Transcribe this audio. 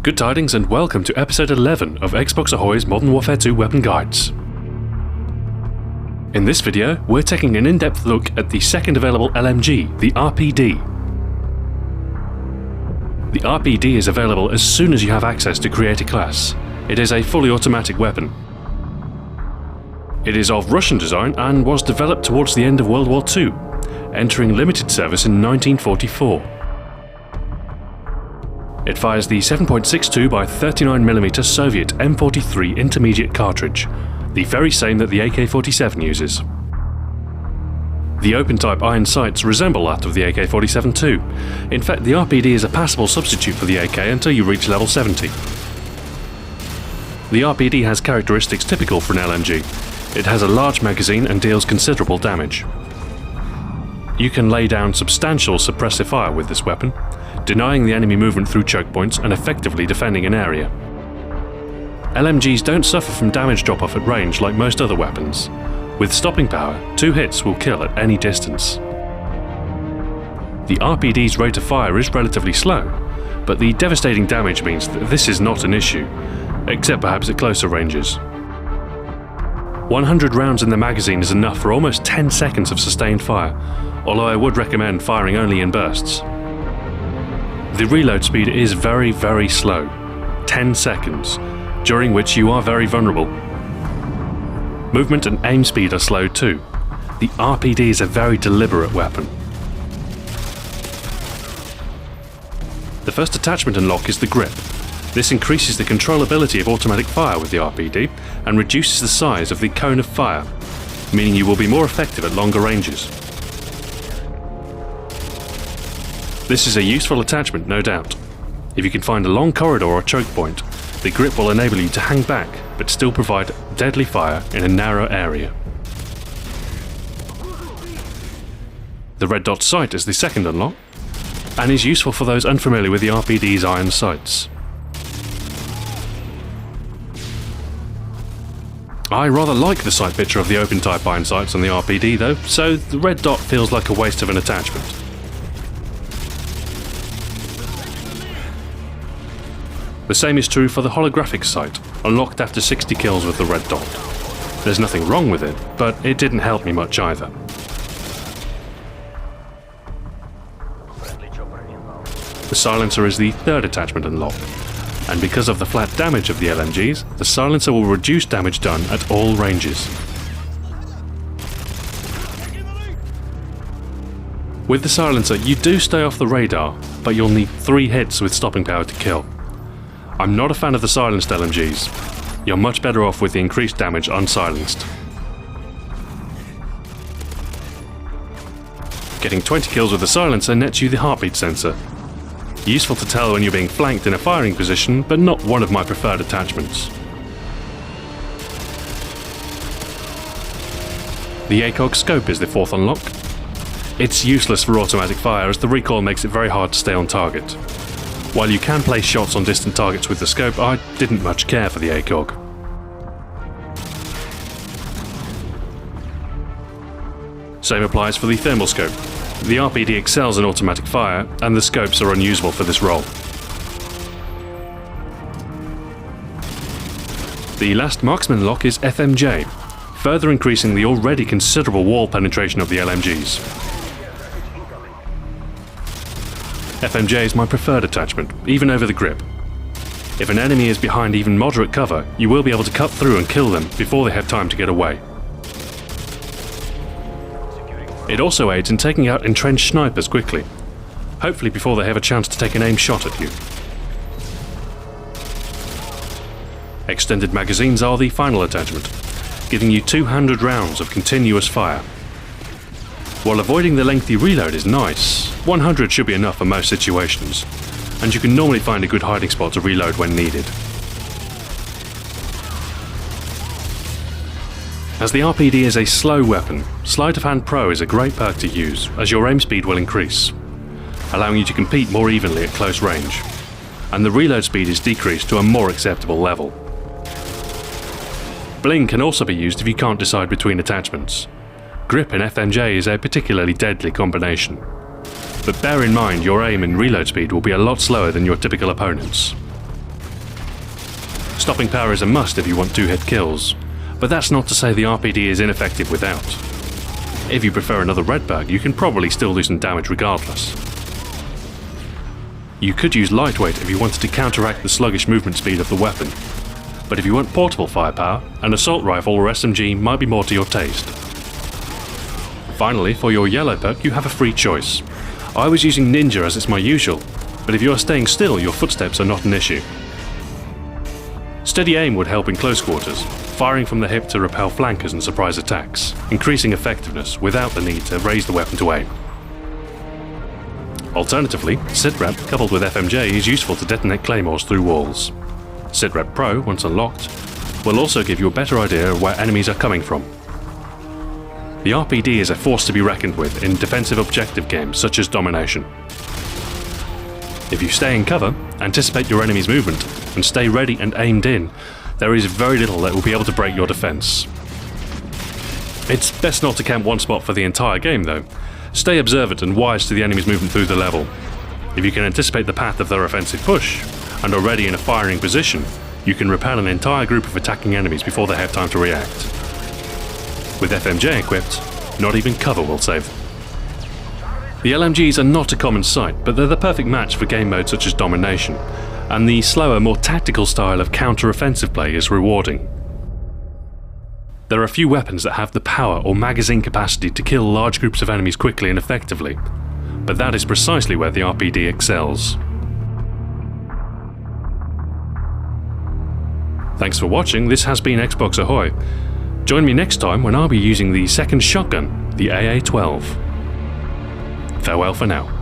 Good tidings and welcome to episode 11 of Xbox Ahoy's Modern Warfare 2 Weapon Guides. In this video, we're taking an in-depth look at the second available LMG, the RPD. The RPD is available as soon as you have access to create a class. It is a fully automatic weapon. It is of Russian design and was developed towards the end of World War II, entering limited service in 1944. It fires the 7.62 by 39mm Soviet M43 intermediate cartridge, the very same that the AK-47 uses. The open-type iron sights resemble that of the AK-47 too. In fact, the RPD is a passable substitute for the AK until you reach level 70. The RPD has characteristics typical for an LMG. It has a large magazine and deals considerable damage. You can lay down substantial suppressive fire with this weapon, denying the enemy movement through chokepoints and effectively defending an area. LMGs don't suffer from damage drop-off at range like most other weapons. With stopping power, 2 hits will kill at any distance. The RPD's rate of fire is relatively slow, but the devastating damage means that this is not an issue, except perhaps at closer ranges. 100 rounds in the magazine is enough for almost 10 seconds of sustained fire, although I would recommend firing only in bursts. The reload speed is very, very slow, 10 seconds, during which you are very vulnerable. Movement and aim speed are slow too. The RPD is a very deliberate weapon. The first attachment unlock is the grip. This increases the controllability of automatic fire with the RPD and reduces the size of the cone of fire, meaning you will be more effective at longer ranges. This is a useful attachment, no doubt. If you can find a long corridor or choke point, the grip will enable you to hang back but still provide deadly fire in a narrow area. The red dot sight is the second unlock, and is useful for those unfamiliar with the RPD's iron sights. I rather like the sight picture of the open-type iron sights on the RPD though, so the red dot feels like a waste of an attachment. The same is true for the holographic sight, unlocked after 60 kills with the red dot. There's nothing wrong with it, but it didn't help me much either. The silencer is the third attachment unlocked, and because of the flat damage of the LMGs, the silencer will reduce damage done at all ranges. With the silencer, you do stay off the radar, but you'll need 3 hits with stopping power to kill. I'm not a fan of the silenced LMGs. You're much better off with the increased damage unsilenced. Getting 20 kills with the silencer nets you the heartbeat sensor. Useful to tell when you're being flanked in a firing position, but not one of my preferred attachments. The ACOG scope is the fourth unlock. It's useless for automatic fire as the recoil makes it very hard to stay on target. While you can place shots on distant targets with the scope, I didn't much care for the ACOG. Same applies for the thermal scope. The RPD excels in automatic fire, and the scopes are unusable for this role. The last marksman lock is FMJ, further increasing the already considerable wall penetration of the LMGs. FMJ is my preferred attachment, even over the grip. If an enemy is behind even moderate cover, you will be able to cut through and kill them before they have time to get away. It also aids in taking out entrenched snipers quickly, hopefully before they have a chance to take an aim shot at you. Extended magazines are the final attachment, giving you 200 rounds of continuous fire. While avoiding the lengthy reload is nice, 100 should be enough for most situations, and you can normally find a good hiding spot to reload when needed. As the RPD is a slow weapon, Sleight of Hand Pro is a great perk to use, as your aim speed will increase, allowing you to compete more evenly at close range, and the reload speed is decreased to a more acceptable level. Bling can also be used if you can't decide between attachments. Grip and FMJ is a particularly deadly combination, but bear in mind your aim and reload speed will be a lot slower than your typical opponents. stopping power is a must if you want 2-hit kills, but that's not to say the RPD is ineffective without. If you prefer another red bag, you can probably still do some damage regardless. You could use lightweight if you wanted to counteract the sluggish movement speed of the weapon, but if you want portable firepower, an assault rifle or SMG might be more to your taste. Finally, for your yellow perk, you have a free choice. I was using Ninja as it's my usual, but if you are staying still, your footsteps are not an issue. Steady aim would help in close quarters, firing from the hip to repel flankers and surprise attacks, increasing effectiveness without the need to raise the weapon to aim. Alternatively, Sitrep coupled with FMJ is useful to detonate claymores through walls. Sitrep Pro, once unlocked, will also give you a better idea of where enemies are coming from. The RPD is a force to be reckoned with in defensive objective games such as Domination. If you stay in cover, anticipate your enemy's movement, and stay ready and aimed in, there is very little that will be able to break your defense. It's best not to camp one spot for the entire game though. Stay observant and wise to the enemy's movement through the level. If you can anticipate the path of their offensive push, and are ready in a firing position, you can repel an entire group of attacking enemies before they have time to react. With FMJ equipped, not even cover will save them. The LMGs are not a common sight, but they're the perfect match for game modes such as Domination, and the slower, more tactical style of counter-offensive play is rewarding. There are few weapons that have the power or magazine capacity to kill large groups of enemies quickly and effectively, but that is precisely where the RPD excels. Thanks for watching, this has been Xbox Ahoy. Join me next time when I'll be using the second shotgun, the AA-12. Farewell for now.